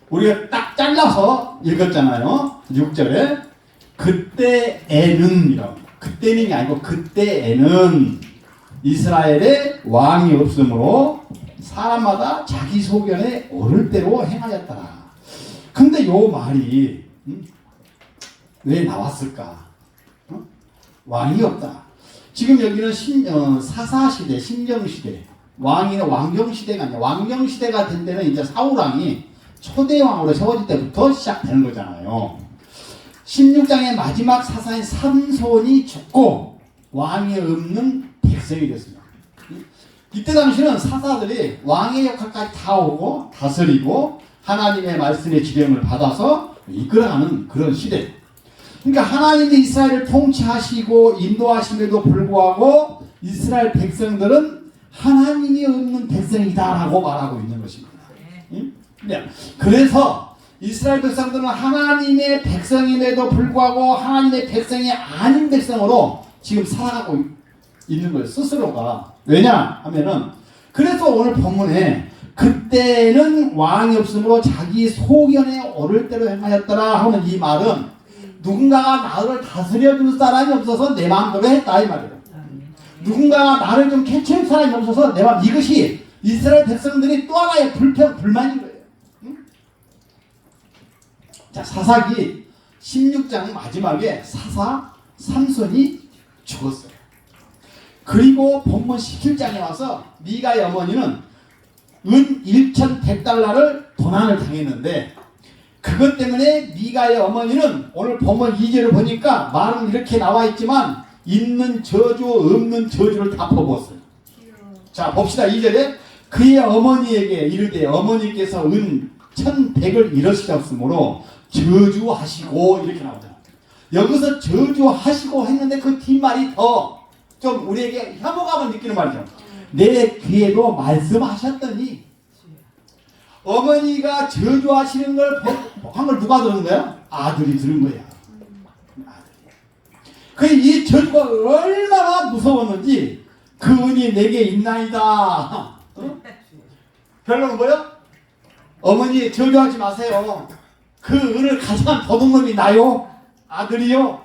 우리가 딱 잘라서 읽었잖아요. 6절에 그때에는 그때는이 아니고 그때에는 이스라엘에 왕이 없으므로 사람마다 자기 소견에 오를 대로 행하였더라. 근데 요 말이 왜 나왔을까? 왕이 없다. 지금 여기는 사사시대, 신정시대, 왕경시대가 아니라 왕경시대가 된 데는 이제 사울왕이 초대왕으로 세워질 때부터 시작되는 거잖아요. 16장의 마지막 사사인 삼손이 죽고 왕이 없는 백성이 됐습니다. 이때 당시는 사사들이 왕의 역할까지 다 오고 다스리고 하나님의 말씀의 지령을 받아서 이끌어가는 그런 시대. 그러니까 하나님이 이스라엘을 통치하시고 인도하심에도 불구하고 이스라엘 백성들은 하나님이 없는 백성이다라고 말하고 있는 것입니다. 그래서 이스라엘 백성들은 하나님의 백성임에도 불구하고 하나님의 백성이 아닌 백성으로 지금 살아가고 있는 거예요. 스스로가. 왜냐 하면은 그래서 오늘 본문에 그때는 왕이 없으므로 자기 소견에 오를 대로 행하였더라 하는 이 말은 누군가가 나를 다스려줄 사람이 없어서 내 마음대로 했다 이 말이에요. 누군가가 나를 좀 캐치할 사람이 없어서 내 마음, 이것이 이스라엘 백성들이 또 하나의 불만인 거예요. 자, 사사기 16장 마지막에 사사 삼손이 죽었어요. 그리고 본문 17장에 와서 미가의 어머니는 은 1,100달러를 도난을 당했는데 그것 때문에 미가의 어머니는 오늘 본문 2절을 보니까 말은 이렇게 나와 있지만 있는 저주 없는 저주를 다 퍼부었어요. 자, 봅시다. 2절에 그의 어머니에게 이르되 어머니께서 은 1,100을 잃으셨으므로 저주하시고 이렇게 나오잖아요. 여기서 저주하시고 했는데 그 뒷말이 더 좀 우리에게 혐오감을 느끼는 말이죠. 내 귀에도 말씀하셨더니 어머니가 저주하시는 걸 한 걸 누가 들은 거야? 아들이 들은 거야. 그 이 저주가 얼마나 무서웠는지 그 은이 내게 있나이다. 어? 결론은 뭐야? 어머니 저주하지 마세요. 그 은을 가져간 도둑놈이 나요? 아들이요?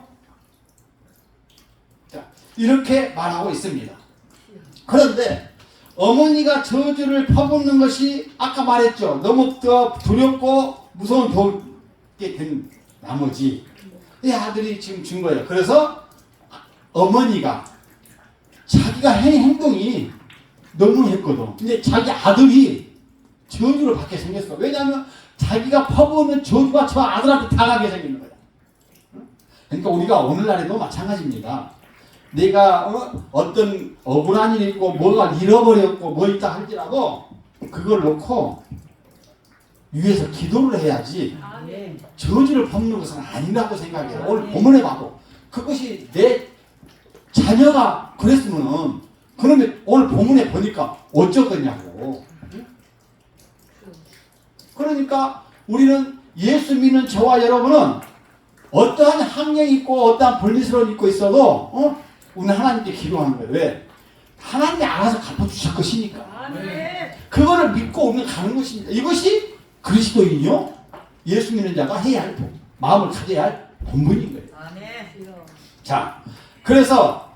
자, 이렇게 말하고 있습니다. 그런데 어머니가 저주를 퍼붓는 것이 아까 말했죠. 너무 두렵고 무서운 도게 된 나머지 이 아들이 지금 준 거예요. 그래서 어머니가 자기가 한 행동이 너무 했거든. 근데 자기 아들이 저주를 받게 생겼어. 왜냐하면 자기가 퍼부는 저주가 저 아들한테 당하게 생기는 거야. 그러니까 우리가 오늘날에도 마찬가지입니다. 내가 어떤 억울한 일이 있고 뭐가 잃어버렸고 뭐 있다 할지라도 그걸 놓고 위에서 기도를 해야지 저주를 퍼붓는 것은 아니라고 생각해요. 오늘 본문에 봐도 그것이 내 자녀가 그랬으면 그러면 오늘 본문에 보니까 어쩌겠냐고. 그러니까 우리는 예수 믿는 저와 여러분은 어떠한 학령이 있고 어떠한 불미스러움이 있고 있어도 우리는 하나님께 기도하는 거예요. 왜? 하나님이 알아서 갚아주실 것이니까. 그거를 믿고 우리는 가는 것입니다. 이것이 그리스도인이요 예수 믿는 자가 해야 할 마음을 가져야 할 본분인 거예요. 자, 그래서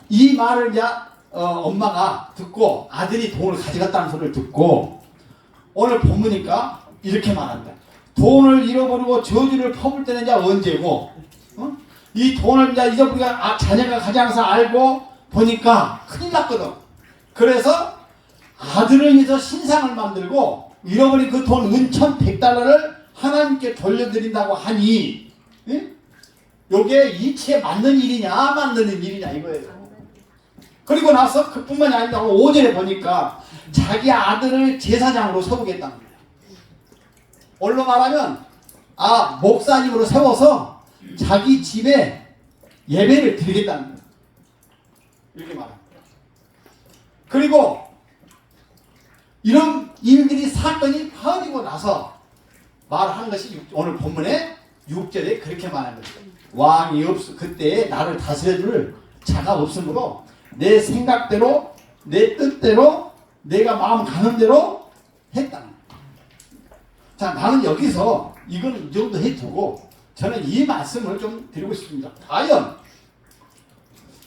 이 말을 이제 엄마가 듣고 아들이 돈을 가져갔다는 소리를 듣고 오늘 본문이니까 이렇게 말한다. 돈을 잃어버리고 저주를 퍼볼 때는 이제 언제고 이 돈을 이제 잊어버리가 자녀가 가져가서 알고 보니까 큰일 났거든. 그래서 아들을 위해서 신상을 만들고 잃어버린 그 돈 은 1,100달러를 하나님께 돌려드린다고 하니 요게 이치에 맞는 일이냐 안 맞는 일이냐 이거예요. 그리고 나서 그뿐만이 아니라 5절에 보니까 자기 아들을 제사장으로 세우겠다는 거예요. 얼로 말하면 목사님으로 세워서 자기 집에 예배를 드리겠다는 거예요. 이렇게 말합니다. 그리고 이런 일들이 사건이 퍼지고 나서 말한 것이 오늘 본문에 6절에 그렇게 말하는 거죠. 왕이 그때에 나를 다스려줄 자가 없으므로 내 생각대로 내 뜻대로 내가 마음 가는 대로 했다는 거예요. 자, 나는 여기서 이거는 이 정도 해두고 저는 이 말씀을 좀 드리고 싶습니다. 과연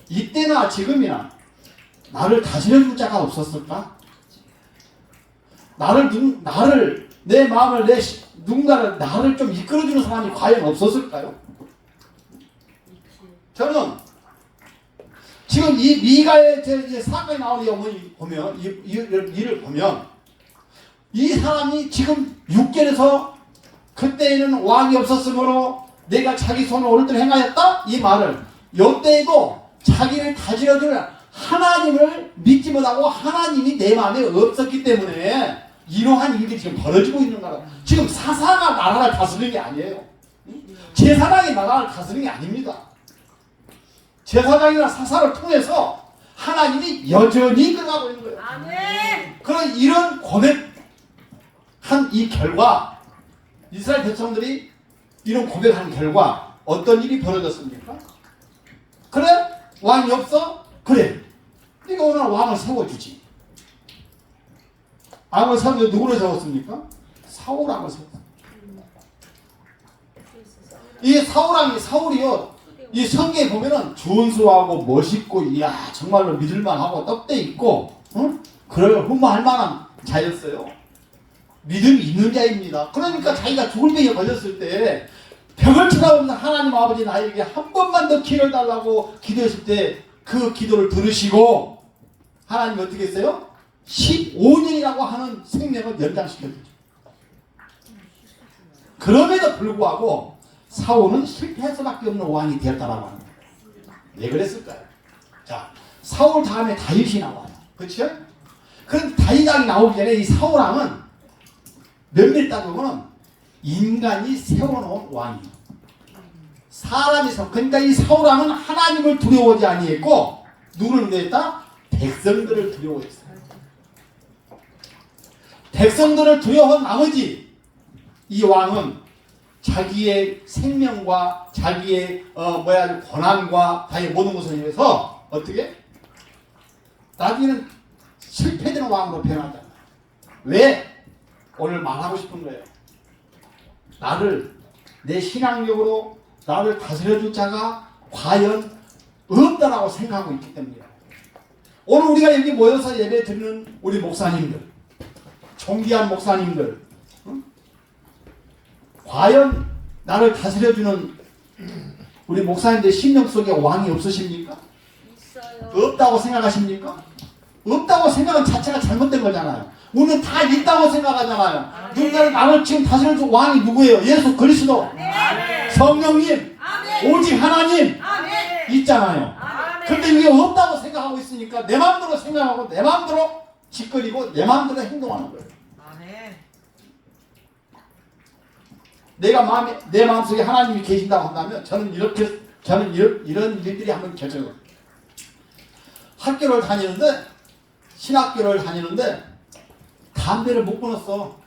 이때나 지금이나 나를 다스려줄 자가 없었을까? 내 마음을, 누군가를, 나를 좀 이끌어주는 사람이 과연 없었을까요? 저는 지금 이 미가의 사건에 나오는 이 어머니 보면, 이를 보면, 이 사람이 지금 6절에서 그때에는 왕이 없었으므로 내가 자기 손을 오른쪽 행하였다? 이 말을, 요때에도 자기를 다스려줄 하나님을 믿지 못하고 하나님이 내 마음에 없었기 때문에 이러한 일이 지금 벌어지고 있는 거라. 지금 사사가 나라를 다스리는 게 아니에요. 제사장이 나라를 다스리는 게 아닙니다. 제사장이나 사사를 통해서 하나님이 여전히 이끌어가고 있는 거예요. 아멘. 그런 이런 고백한 이 결과, 이스라엘 백성들이 이런 고백한 결과 어떤 일이 벌어졌습니까? 그래? 왕이 없어? 그래. 네가 오늘 왕을 세워주지. 왕을 세우는데 누구를 세웠습니까? 사울왕을 세웠습니다. 이 사울이요, 이 성경에 보면은 준수하고 멋있고, 이야, 정말로 믿을만하고 떡대 있고, 응? 그럴 흠모할 만한 자였어요. 믿음이 있는 자입니다. 그러니까 자기가 죽을 병에 걸렸을 때 벽을 쳐다보면서 하나님 아버지 나에게 한 번만 더 기회를 달라고 기도했을 때 그 기도를 들으시고 하나님이 어떻게 했어요? 15년이라고 하는 생명을 연장시켜주죠. 그럼에도 불구하고 사울은 실패할 수밖에 없는 왕이 되었다라고 합니다. 왜 그랬을까요? 자, 사울 다음에 다윗이 나와요. 그렇죠? 그럼 다윗왕이 나오기 전에 이 사울왕은 면밀히 따져보면 인간이 세워놓은 왕이에요. 사람이서. 그러니까 이 사울왕은 하나님을 두려워하지 아니했고 누구를 두려워했다? 백성들을 두려워했어요. 백성들을 두려워한 나머지 이 왕은 자기의 생명과 자기의 권한과 자기의 모든 것을 위해서 어떻게? 나중에는 실패되는 왕으로 변하잖아요. 왜? 오늘 말하고 싶은 거예요. 내 신앙력으로 나를 다스려줄 자가 과연 없다라고 생각하고 있기 때문이에요. 오늘 우리가 여기 모여서 예배 드리는 우리 목사님들, 존귀한 목사님들, 응? 과연 나를 다스려주는 우리 목사님들 심령 속에 왕이 없으십니까? 있어요. 없다고 생각하십니까? 없다고 생각은 자체가 잘못된 거잖아요. 우리는 다 있다고 생각하잖아요. 누군가는 나를 지금 다스려줄 왕이 누구예요? 예수 그리스도, 아멘. 성령님, 아멘. 오직 하나님 아멘. 있잖아요. 아멘. 그런데 이게 없다고 생각하고 있으니까 내 마음대로 생각하고 내 마음대로 짓거리고 내 마음대로 행동하는 거예요. 아멘. 내 마음속에 하나님이 계신다고 한다면 저는 이런 일들이 한번 결정을. 학교를 다니는데, 신학교를 다니는데 담배를 못 끊었어.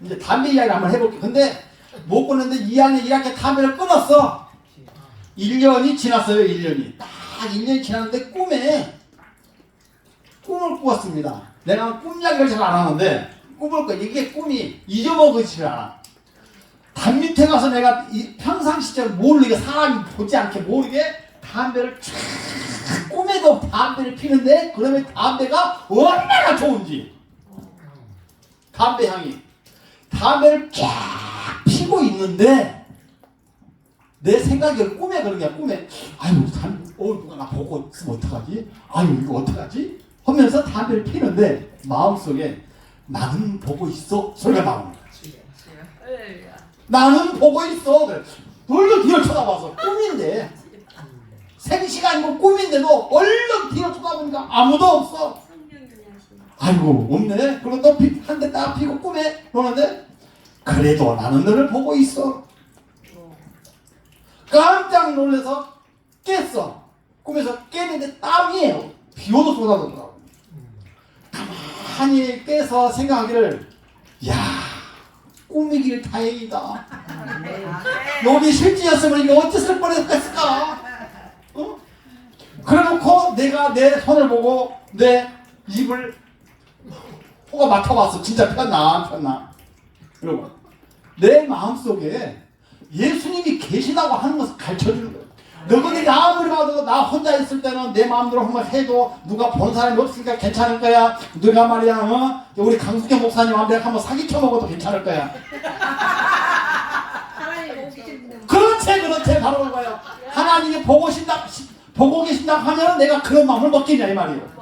이제 담배 이야기를 한번 해볼게. 근데 못 끊었는데 2학년 1학기 담배를 끊었어. 1년이 지났어요. 1년이. 딱 1년이 지났는데 꿈을 꾸었습니다. 내가 꿈 이야기를 잘 안 하는데 꿈을 꿔. 이게 꿈이 잊어먹지를 않아. 담 밑에 가서 내가 평상시절 모르게, 사람이 보지 않게 모르게 담배를 쫙, 꿈에도 담배를 피는데 그러면 담배가 얼마나 좋은지, 담배 향이, 담배를 쫙 피고 있는데 내 생각이 꿈에 그런 거야. 꿈에 아유 누가 나 보고 있으면 어떡하지? 아유 이거 어떡하지? 하면서 담배를 피는데 마음속에 나는 보고 있어 소리가 나오는 거야. 나는 보고 있어. 얼른 뒤를 쳐다봐서 꿈인데, 생시간이고 꿈인데도 얼른 뒤를 쳐다보니까 아무도 없어. 아이고 없네. 그리고 또 한 대 딱 피고 꿈에 그러는데 그래도 나는 너를 보고 있어. 깜짝 놀라서 깼어. 꿈에서 깨는데 땀이에요. 비오도 쏟아졌더라고. 가만히 깨서 생각하기를, 야, 꿈이길 다행이다. 여기 실제였으면 이거 어땠을 뻔했을까? 어? 그래놓고 내가 내 손을 보고 내 입을 호가 맡아봤어. 진짜 폈나 안 폈나. 여러분 내 마음속에 예수님이 계시다고 하는 것을 가르쳐주는 거예요. 너희들이 아무리 봐도 나 혼자 있을 때는 내 마음대로 한번 해도 누가 보는 사람이 없으니까 괜찮을 거야. 누가 말이야 우리 강숙현 목사님 한번 한번 사기쳐 먹어도 괜찮을 거야. 하나님 오시는 그렇지 바로 그거예요. 하나님이 보고 계신다 하면 내가 그런 마음을 먹겠냐 이 말이에요.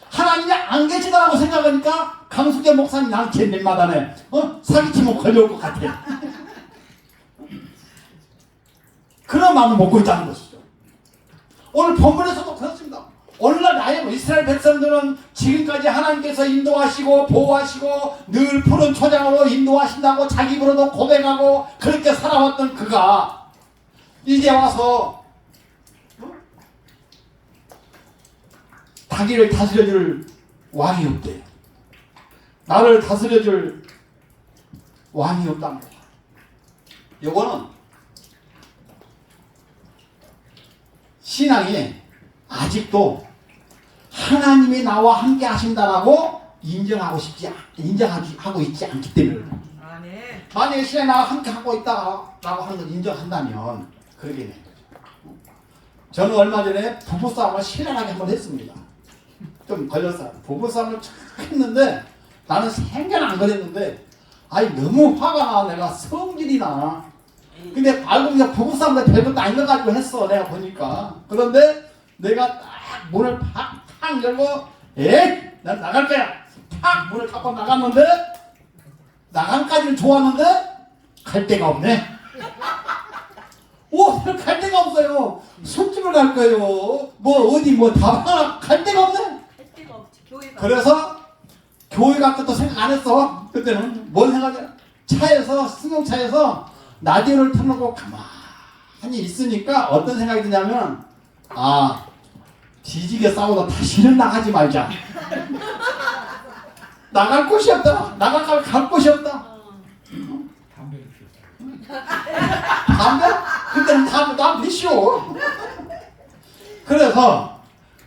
하나님이 안 계시다고 생각하니까 강숙현 목사님 나는 걔 맨마다네 사기치면 걸려올 것 같아. 그런 마음을 먹고 있다는 것이죠. 오늘 본문에서도 그렇습니다. 오늘날 나의 이스라엘 백성들은 지금까지 하나님께서 인도하시고 보호하시고 늘 푸른 초장으로 인도하신다고 자기 입으로도 고백하고 그렇게 살아왔던 그가 이제 와서 자기를 다스려줄 왕이 없대요. 나를 다스려줄 왕이 없답니다. 요거는 신앙이 아직도 하나님이 나와 함께 하신다라고 인정하고 있지 않기 때문에 만약에 신앙이 나와 함께 하고 있다라고 하는 걸 인정한다면 그러게 되는 거죠. 저는 얼마 전에 부부싸움을 신랄하게 한번 했습니다. 좀 걸렸어요. 부부싸움을 쫙 했는데 나는 생전 안 그랬는데 너무 화가 나. 내가 성질이 나. 근데 알고 보니까 부부싸움에 별것도 아닌 것 가지고 했어. 내가 보니까. 그런데 내가 딱 문을 팍 열고 난 나갈 거야. 팍 문을 닫고 나갔는데 나간까지는 좋았는데 갈 데가 없네. 갈 데가 없어요. 술집을 갈 거예요. 어디 다방을 갈 데가 없네. 할 데가 없지. 교회가. 그래서 교회 갈 것도 생각 안 했어. 그때는 뭔 생각이야? 승용차에서 라디오를 틀어놓고 가만히 있으니까 어떤 생각이 드냐면 뒤지게 싸우다 다시는 나가지 말자. 나갈 곳이 없다. 갈 곳이 없다. 담배를 피웠어요. 담배? 그때는 담배 쉬워. 그래서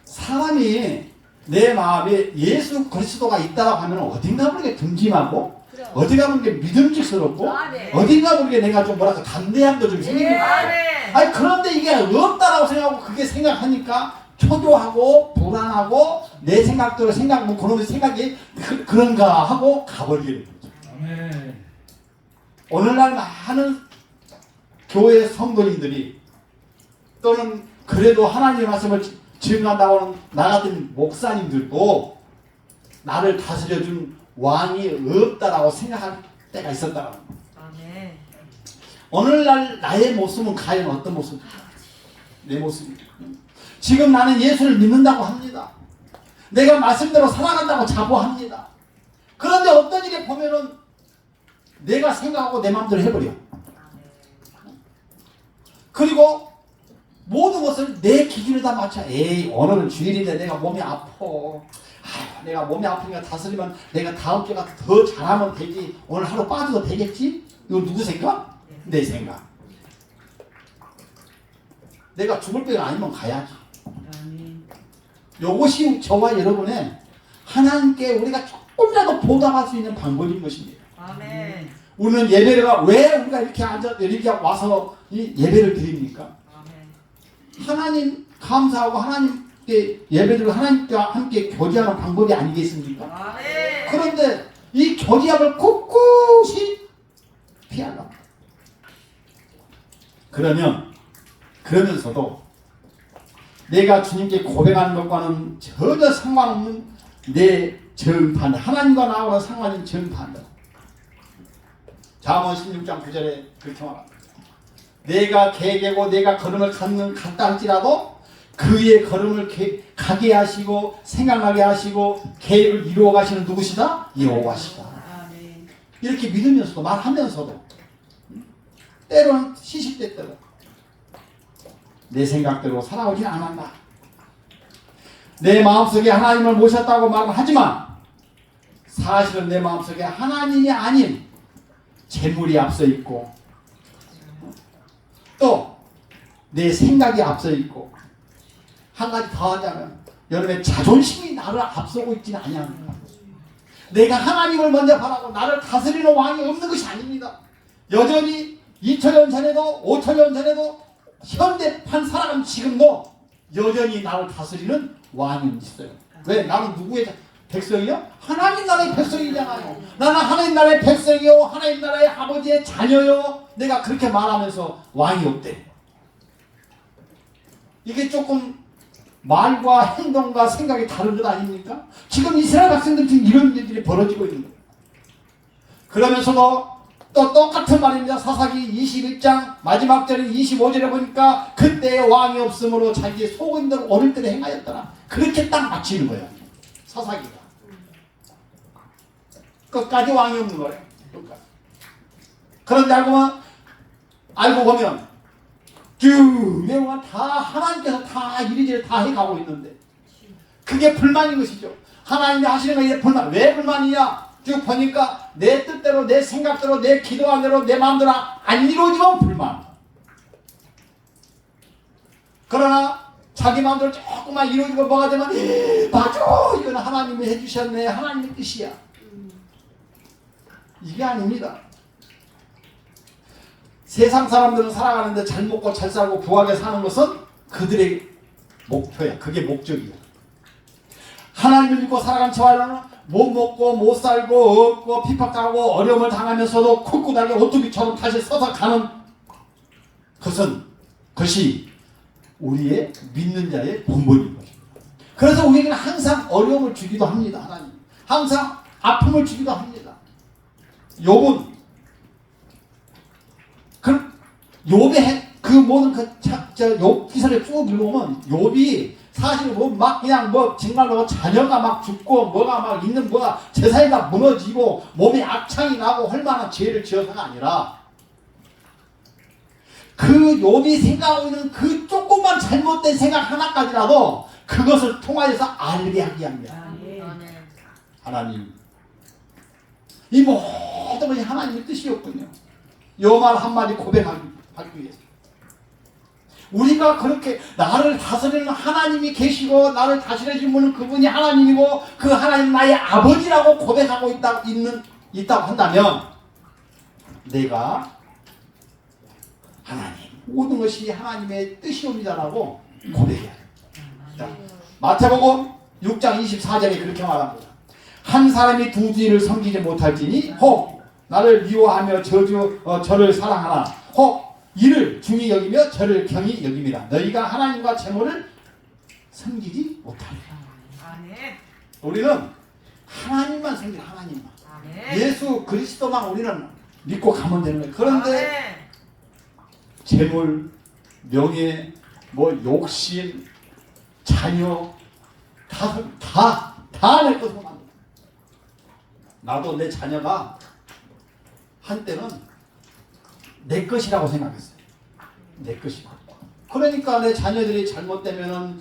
사람이 내 마음에 예수 그리스도가 있다고 하면 어딘가 모르게 듬직하고 어디가 모르게 믿음직스럽고 어딘가 모르게 내가 좀 담대함도 좀 생깁니다. 그런데 이게 없다라고 생각하고 그게 생각하니까 초조하고 불안하고 내 생각대로 그놈의 생각이 그런가 하고 가버리게 되는 거죠. 아멘. 오늘날 많은 교회 성도님들이 또는 그래도 하나님의 말씀을 증거한다고 하는 나 같은 목사님들도 나를 다스려준 왕이 없다라고 생각할 때가 있었다라는 거예요. 오늘날 나의 모습은 과연 어떤 모습입니까? 내 모습입니다. 지금 나는 예수를 믿는다고 합니다. 내가 말씀대로 살아간다고 자부합니다. 그런데 어떤 일에 보면은 내가 생각하고 내 마음대로 해버려. 그리고 모든 것을 내 기준에 다 맞춰. 오늘은 주일인데 내가 몸이 아파. 내가 몸이 아프니까 다스리면 내가 다음 주가 더 잘하면 되지. 오늘 하루 빠져도 되겠지? 이거 누구 생각? 내 생각. 내가 죽을 때가 아니면 가야지. 이것이 저와 여러분의 하나님께 우리가 조금이라도 보답할 수 있는 방법인 것입니다. 우리는 예배가 왜 우리가 이렇게 와서 이 예배를 드립니까? 하나님 감사하고 하나님께 예배드리고 하나님과 함께 교제하는 방법이 아니겠습니까? 그런데 이 교제함을 꿋꿋이 피하라. 그러면서도 내가 주님께 고백하는 것과는 전혀 상관없는 내 정반, 하나님과 나와는 상관인 정반대. 잠언 16장 9절에 그렇게 말합니다. 내가 개개고 내가 걸음을 갔다 할지라도 그의 걸음을 가게 하시고 생각나게 하시고 계획을 이루어 가시는 누구시다? 여호와시다. 이렇게 믿으면서도 말하면서도 때로는 시시때때로 내 생각대로 살아오진 않았나. 내 마음속에 하나님을 모셨다고 말은 하지만 사실은 내 마음속에 하나님이 아닌 재물이 앞서 있고 또 내 생각이 앞서 있고 한 가지 더 하자면 여러분의 자존심이 나를 앞서고 있지는 않냐는 거예요. 내가 하나님을 먼저 바라고 나를 다스리는 왕이 없는 것이 아닙니다. 여전히 2000년 전에도 5000년 전에도 현대판 살아가는 지금도 여전히 나를 다스리는 왕이 있어요. 왜? 나는 누구의 백성이요? 하나님 나라의 백성이잖아요. 나는 하나님 나라의 백성이요, 하나님 나라의 아버지의 자녀요. 내가 그렇게 말하면서 왕이 없대. 이게 조금 말과 행동과 생각이 다른 것 아닙니까? 지금 이스라엘 백성들 지금 이런 일들이 벌어지고 있는 거예요. 그러면서도 또 똑같은 말입니다. 사사기 21장 마지막 절인 25절에 보니까 그때의 왕이 없으므로 자기의 소근들 어릴 때 행하였더라. 그렇게 딱 마치는 거예요. 사사기가. 끝까지 왕이 없는 거예요. 끝까지. 그런데 알고 보면 쭉 내용은 다 하나님께서 다 이리저리 다 해가고 있는데 그게 불만인 것이죠. 하나님이 하시는 것이 불만. 왜 불만이냐? 쭉 보니까 내 뜻대로 내 생각대로 내 기도한 대로 내 마음대로 안 이루어지면 불만. 그러나 자기 마음대로 조금만 이루어지고 뭐가 되면 맞아, 이건 하나님이 해주셨네, 하나님의 뜻이야. 이게 아닙니다. 세상 사람들은 살아가는데 잘 먹고 잘 살고 부하게 사는 것은 그들의 목표야. 그게 목적이야. 하나님을 믿고 살아간 저와는 못 먹고 못 살고 없고 핍박당하고 어려움을 당하면서도 꿋꿋하게 오뚜기처럼 다시 서서 가는 것이 우리의 믿는 자의 본분인 것입니다. 그래서 우리에게는 항상 어려움을 주기도 합니다. 하나님. 항상 아픔을 주기도 합니다. 욥은 욥의 그 모든 욥 기사를 쭉 읽어보면 욥이 사실 정말로 자녀가 막 죽고 뭐가 막 있는 뭐가 제사가 무너지고 몸에 악창이 나고 헐만한 죄를 지어서가 아니라 그 욥이 생각하고 있는 그 조그만 잘못된 생각 하나까지라도 그것을 통하여서 알게 하게 합니다. 하나님. 이 모든 것이 하나님의 뜻이었군요. 요 말 한마디 고백하기 위해서. 우리가 그렇게 나를 다스리는 하나님이 계시고 나를 다스려준 분은 그분이 하나님이고 그 하나님 나의 아버지라고 고백하고 있다고 한다면 내가 하나님 모든 것이 하나님의 뜻이옵니다라고 고백해야 합니다. 마태복음 6장 24절에 그렇게 말합니다. 한 사람이 두 주인을 섬기지 못할지니 혹 나를 미워하며 저를 사랑하나 혹 이를 중히 여기며 저를 경히 여깁니다. 너희가 하나님과 재물을 섬기지 못하리라. 우리는 하나님만 섬기라. 하나님만. 예수 그리스도만 우리는 믿고 가면 되는 거예요. 그런데 재물, 명예, 욕심, 자녀 다 내 것으로 만들어. 나도 내 자녀가 한때는 내 것이라고 생각했어요. 내 것이고. 그러니까 내 자녀들이 잘못되면은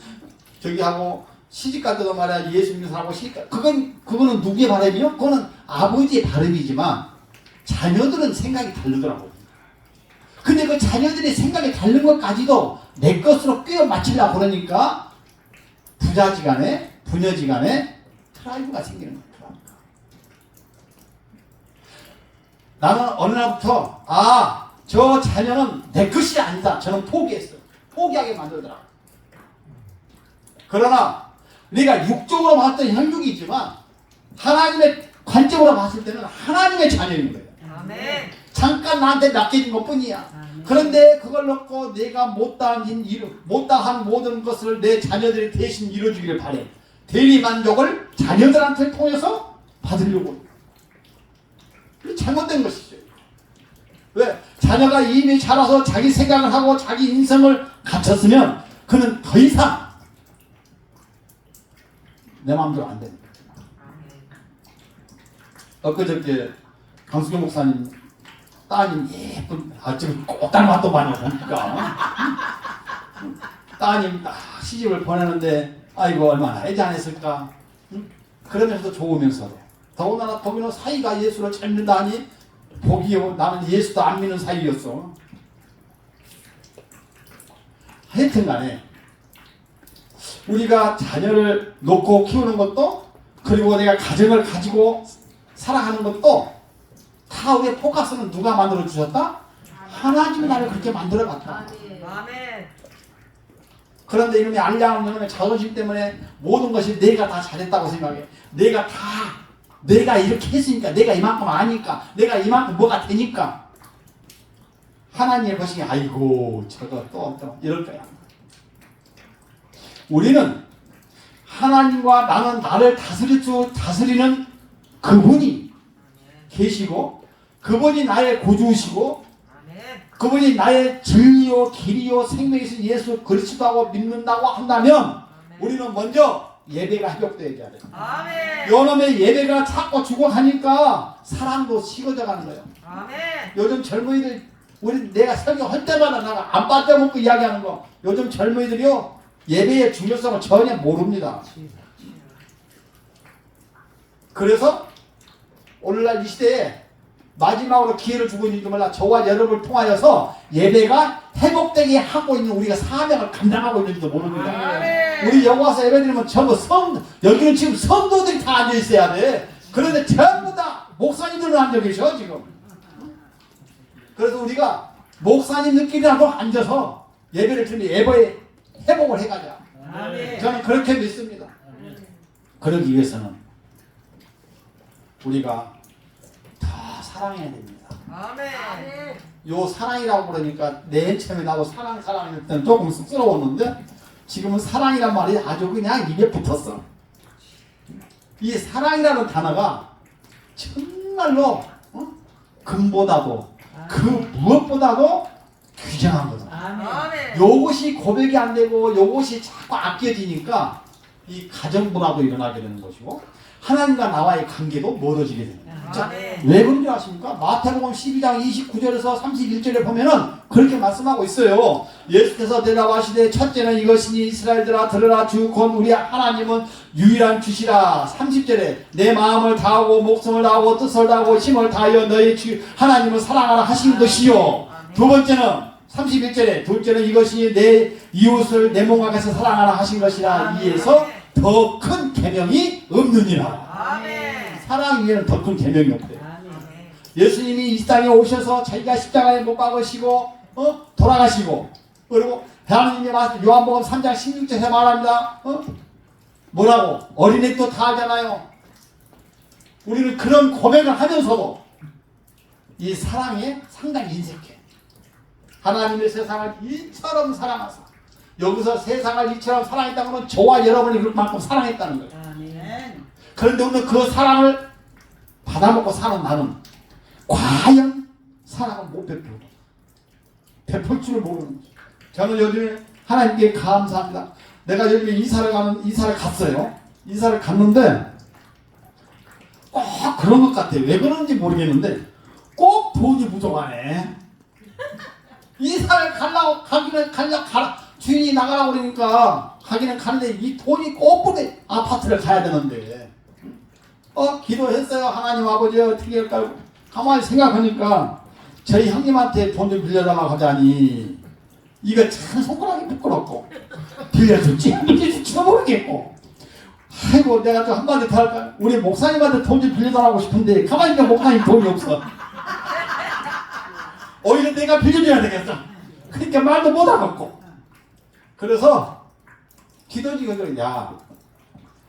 하고 시집갈 때도 말이야 예수 믿는 사람하고 시집갈 그거는 누구의 바람이요? 그거는 아버지의 바람이지만 자녀들은 생각이 다르더라고요. 근데 그 자녀들의 생각이 다른 것까지도 내 것으로 꿰어 맞추려고 그러니까 부자지간에 부녀지간에 트라이브가 생기는 거예요. 나는 어느 날부터 저 자녀는 내 것이 아니다. 저는 포기했어요. 포기하게 만들더라고요. 그러나 우리가 육적으로 봤을 때 혈육이지만 하나님의 관점으로 봤을 때는 하나님의 자녀인 거예요. 아멘. 잠깐 나한테 맡겨진 것뿐이야. 그런데 그걸 놓고 내가 못다한 모든 것을 내 자녀들이 대신 이루어주기를 바래. 대리만족을 자녀들한테 통해서 받으려고. 잘못된 것이죠. 왜? 자녀가 이미 자라서 자기 생각을 하고 자기 인성을 갖췄으면 그는 더 이상 내 마음대로 안 됩니다. 엊그저께 강수경 목사님 따님 예쁜 지금 꼭 닮았더만요. 보니까 따님 시집을 보내는데 아이고 얼마나 애잔했을까. 그러면서도 좋으면서도 더군다나 거기는 사이가 예수를 잘 믿는다니 복이요. 나는 예수도 안 믿는 사이였어. 하여튼 간에 우리가 자녀를 놓고 키우는 것도 그리고 내가 가정을 가지고 살아가는 것도 다 우리의 포커스는 누가 만들어 주셨다? 하나님이 나를 그렇게 만들어 갔다. 아멘. 그런데 이놈의 알량한 놈의 자존심 때문에 모든 것이 내가 다 잘했다고 생각해. 내가 이렇게 했으니까, 내가 이만큼 아니까, 내가 이만큼 뭐가 되니까. 하나님의 것이 아이고 저거 또 이럴 거야. 우리는 하나님과 나를 다스리는 그분이 계시고, 그분이 나의 구주시고, 그분이 나의 진리요 길이요 생명이신 예수 그리스도하고 믿는다고 한다면 우리는 먼저 예배가 회복되어야 돼. 아멘. 요놈의 예배가 자꾸 죽어가니까 사랑도 식어져 가는 거예요. 아멘. 요즘 젊은이들, 내가 설교할 때마다 내가 안 빠져먹고 이야기하는 거, 요즘 젊은이들이요 예배의 중요성을 전혀 모릅니다. 그래서 오늘날 이 시대에 마지막으로 기회를 주고 있는 게 몰라 저와 여러분을 통하여서 예배가 회복되게 하고 있는 우리가 사명을 감당하고 있는지도 모릅니다. 아멘. 우리 여기 와서 예배 드리면 전부 여기는 지금 성도들이 다 앉아 있어야 돼. 그런데 전부 다 목사님들은 앉아 계셔 지금. 그래서 우리가 목사님 느낌이라고 앉아서 예배를 드리면 예배에 회복을 해가자. 아멘. 저는 그렇게 믿습니다. 그러기 위해서는 우리가 더 사랑해야 됩니다. 아멘. 요 사랑이라고 그러니까 맨 처음에 나도 사랑할 때는 조금 쑥스러웠는데 지금은 사랑이란 말이 아주 그냥 입에 붙었어. 이 사랑이라는 단어가 정말로 금보다도 그 무엇보다도 귀중한 거다. 아멘. 요것이 고백이 안 되고 요것이 자꾸 아껴지니까 이 가정분화도 일어나게 되는 것이고 하나님과 나와의 관계도 멀어지게 되는 거예요. 아멘. 왜 그런 줄 아십니까? 마태복음 12장 29절에서 31절에 보면은 그렇게 말씀하고 있어요. 예수께서 대답하시되 첫째는 이것이니 이스라엘들아 들으라 주 곧 우리 하나님은 유일한 주시라. 30절에 내 마음을 다하고 목숨을 다하고 뜻을 다하고 힘을 다하여 너희 주 하나님을 사랑하라 하신 것이요. 두 번째는 31절에 둘째는 이것이 내 이웃을 내 몸과 같이 사랑하라 하신 것이라. 이에서 더 큰 계명이 없느니라. 아멘. 사랑 위에는 더 큰 계명이 없대요. 아멘. 예수님이 이 땅에 오셔서 자기가 십자가에 못 박으시고 돌아가시고, 그리고 하나님의 말씀 요한복음 3장 16절에 말합니다. 뭐라고? 어린애도 다 하잖아요. 우리는 그런 고백을 하면서도 이 사랑에 상당히 인색해. 하나님의 세상을 이처럼 사랑하사, 여기서 세상을 이처럼 사랑했다고는 저와 여러분이 그만큼 사랑했다는 거예요. 아멘. 그런데 오늘 그 사랑을 받아먹고 사는 나는 과연 사랑을 못 베풀 줄을 모르는 거죠. 저는 요즘에 하나님께 감사합니다. 내가 요즘에 이사를 갔어요. 이사를 갔는데 꼭 그런 것 같아요. 왜 그런지 모르겠는데 꼭 돈이 부족하네. 이사를 가기는 주인이 나가라고 그러니까 가기는 가는데 이 돈이 꼭 아파트를 가야 되는데 기도했어요. 하나님 아버지 어떻게 할까요? 가만히 생각하니까 저희 형님한테 돈 좀 빌려달라고 하자니 이거 참 손가락이 부끄럽고 빌려줄지 안 빌려줄지 모르겠고, 아이고 내가 또 한마디 더 할까? 우리 목사님한테 돈 좀 빌려달라고 싶은데 가만히 있니까 목사님 돈이 없어. 오히려 내가 빌려줘야 되겠어. 그러니까 말도 못하겠고. 그래서 기도지가 야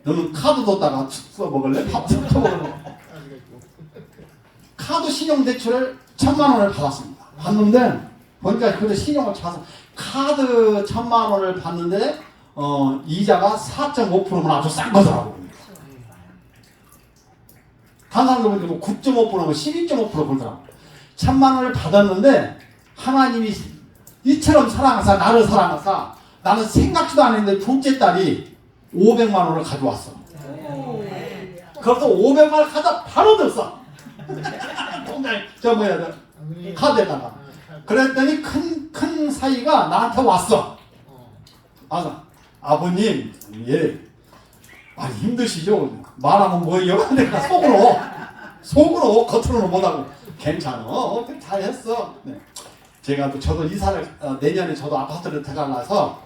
너는 카드 뒀다가 써먹을래? 밥 써먹을래? 카드 신용대출을 1,000만 원을 받았습니다. 받는데 보니까 그래 신용을 차서 카드 1,000만 원을 받는데 이자가 4.5%면 아주 싼 거더라고. 다른 사람들 보니까 9.5%면 12.5% 그러더라고. 1,000만 원을 받았는데 하나님이 이처럼 사랑하사 나를 사랑하사 나는 생각지도 않았는데 둘째 딸이 500만 원을 가져왔어. 그래서 500만 원을 가져 바로 넣었어. 저 뭐야 카드에다가. 그랬더니 큰 사이가 나한테 왔어. 아버님, 예, 많이 힘드시죠? 말하면 뭐예요? 내가 속으로 겉으로는 못하고 괜찮아. 잘했어. 네. 제가 또 저도 이사를 내년에 저도 아파트를 들어가서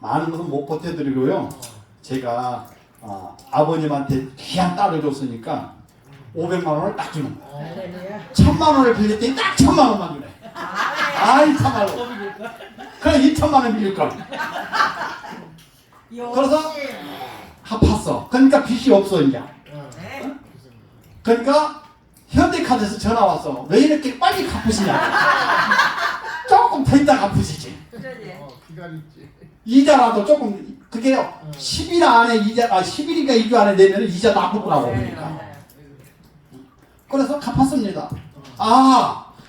많은 것은 못 보태드리고요. 제가 아버님한테 귀한 딸을 줬으니까 500만 원을 딱 주는 거야. 할렐루야. 1000만 원을 빌렸더니 딱 1000만 원만 주네. 아이 참말로. 그래 2천만 원 빌릴 걸. 그래서 갚았어. 그러니까 빚이 없어 이제. 네. 그러니까 현대카드에서 전화 왔어. 왜 이렇게 빨리 갚으시냐? 조금 더 있다 갚으시지. 그러지. 기다리지. 이자라도 조금 그게 10일 안에 이자 10일인가 2주 안에 내면 이자 납부라고 네, 그러니까. 맞아요. 그래서 갚았습니다.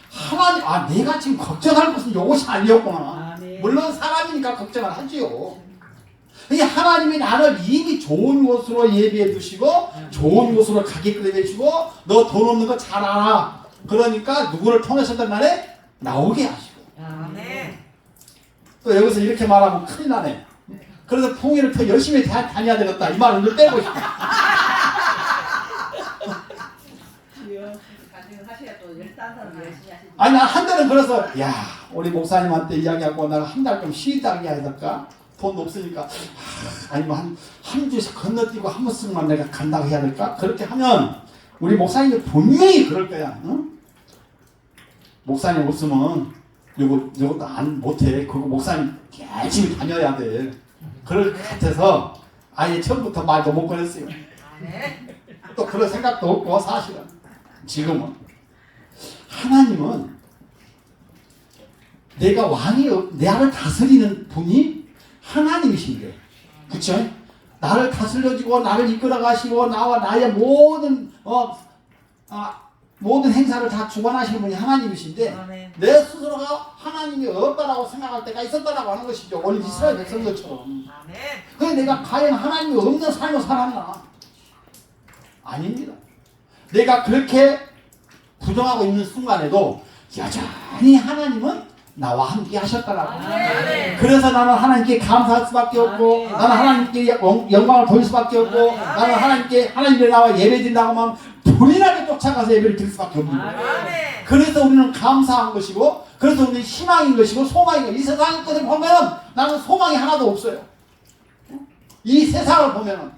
하나님 내가 지금 걱정할 것은 요것이 아니었구나. 아멘. 물론 사람이니까 걱정을 하지요. 이 하나님이 나를 이미 좋은 곳으로 예비해 두시고 좋은 곳으로 가게끔 해주시고 너 돈 없는 거 잘 알아. 그러니까 누구를 통해서든 간에 나오게 하시고 아멘. 또 여기서 이렇게 말하면 큰일 나네. 그래서 풍이를 더 열심히 다녀야 되겠다. 이 말은 늘 빼고 싶어. 하셔야 또 11사람 열심히 하시지. 아니 난 한때는 그래서 우리 목사님한테 이야기하고 내가 한 달 좀 쉬다 해야 될까? 돈 없으니까 아니면 한 주씩 건너뛰고 한 번씩만 내가 간다고 해야 될까? 그렇게 하면 우리 목사님이 분명히 그럴 거야. 응? 목사님 없으면 요것도 안 못해. 그거 목사님 열심히 다녀야 돼. 그럴 것 같아서 아예 처음부터 말도 못 꺼냈어요. 아멘. 또 그럴 생각도 없고 사실은 지금은 하나님은 내가 나를 다스리는 분이 하나님이신데, 그쵸? 나를 다스려주고 나를 이끌어 가시고 나와 나의 모든 행사를 다 주관하시는 분이 하나님이신데 아멘. 내 스스로가 하나님이 없다라고 생각할 때가 있었다라고 하는 것이죠. 오늘 이스라엘 백성들처럼. 아멘. 그래 내가 과연 하나님이 없는 삶을 살았나? 아닙니다. 내가 그렇게 부정하고 있는 순간에도 여전히 하나님은 나와 함께 하셨다라고. 아멘. 그래서 나는 하나님께 감사할 수밖에 없고 아멘. 나는 하나님께 영광을 돌릴 수밖에 없고 아멘. 나는 하나님께 나와 예배 드린다고 하면 불이나게 쫓아가서 예배를 드릴 수밖에 없는 거예요. 아멘. 그래서 우리는 감사한 것이고 그래서 우리는 희망인 것이고 소망인 것이고 이 세상의 것을 보면 나는 소망이 하나도 없어요. 이 세상을 보면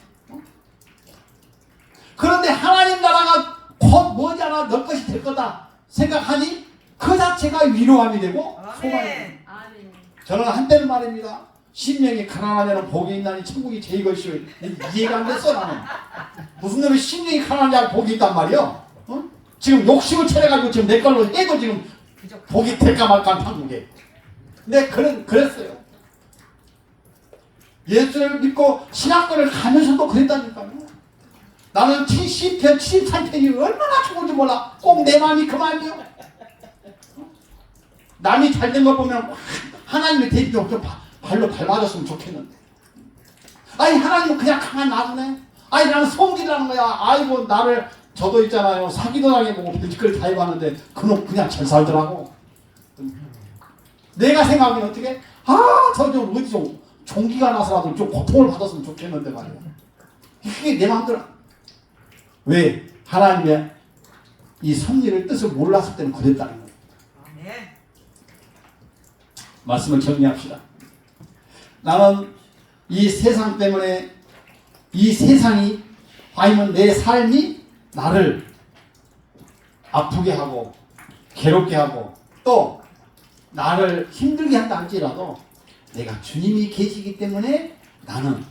그런데 하나님 나라가 곧 머지않아 너 것이 될 거다 생각하니 그 자체가 위로함이 되고 소망이 됩니다. 아멘. 저는 한때는 말입니다. 심령이 가난하면 복이 있나니 천국이 제 것이요. 이해가 안 됐어 나는. 무슨 놈이 심령이 가난하냐고 복이 있단 말이요. 어? 지금 욕심을 차려가지고 지금 내 걸로 해도 지금 복이 될까 말까 한 판국에. 근데 그랬어요. 예수를 믿고 신학교를 가면서도 그랬다니까요. 나는 70편, 73편이 얼마나 좋은지 몰라. 꼭 내 마음이 그 마음이요. 남이 잘 된 거 보면 하나님의 대비도 좀 발로 밟아줬으면 좋겠는데. 아니 하나님은 그냥 가만 놔두네. 아니 나는 성질하는 거야. 아이고 나를 저도 있잖아요. 사기도 당해보고 별짓거리 다 해봤는데 그놈 그냥 잘 살더라고. 내가 생각하면 어떻게? 저 좀 어디 좀 종기가 나서라도 좀 고통을 받았으면 좋겠는데 말이야. 그게 내 마음대로. 왜? 하나님의 이 섭리를 뜻을 몰랐을 때는 그랬다는 거예요. 아멘. 말씀을 정리합시다. 나는 이 세상 때문에 이 세상이 아니면 내 삶이 나를 아프게 하고 괴롭게 하고 또 나를 힘들게 한다 할지라도 내가 주님이 계시기 때문에 나는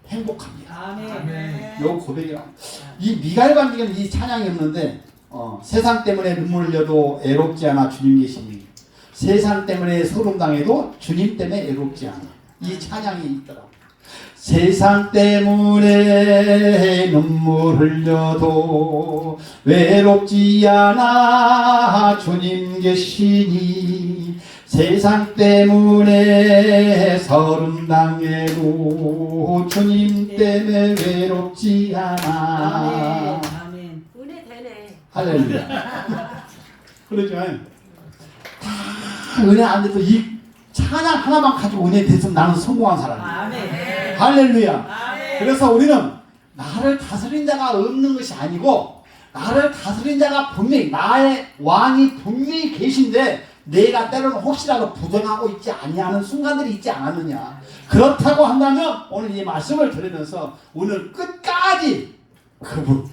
행복합니다. 아멘. 요 고백이라. 이 미갈반지는 이 찬양이었는데 세상 때문에 눈물 흘려도 애롭지 않아 주님 계시니 세상 때문에 소름당해도 주님 때문에 애롭지 않아. 이 찬양이 있더라고. 세상 때문에 눈물 흘려도 외롭지 않아 주님 계시니 세상 때문에 서름당해도 주님 때문에 외롭지 않아. 아멘. 은혜 되네. 할렐루야. 그러죠. 다 은혜 안 돼도 이 찬양 하나만 가지고 은혜 됐으면 나는 성공한 사람이야. 아멘. 할렐루야. 아멘. 그래서 우리는 나를 다스린 자가 없는 것이 아니고 나를 다스린 자가 분명히 나의 왕이 분명히 계신데 내가 때로는 혹시라도 부정하고 있지 아니하는 순간들이 있지 않았느냐. 그렇다고 한다면 오늘 이 말씀을 들으면서 오늘 끝까지 그분,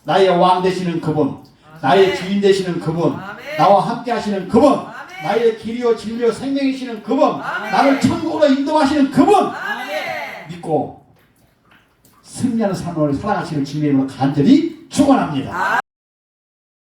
나의 왕 되시는 그분, 나의 주인 되시는 그분, 나와 함께 하시는 그분, 나의 길이요 진리요 생명이시는 그분, 나를 천국으로 인도하시는 그분 믿고 승리하는 삶을 살아가시는 주님의 이름으로 간절히 축원합니다.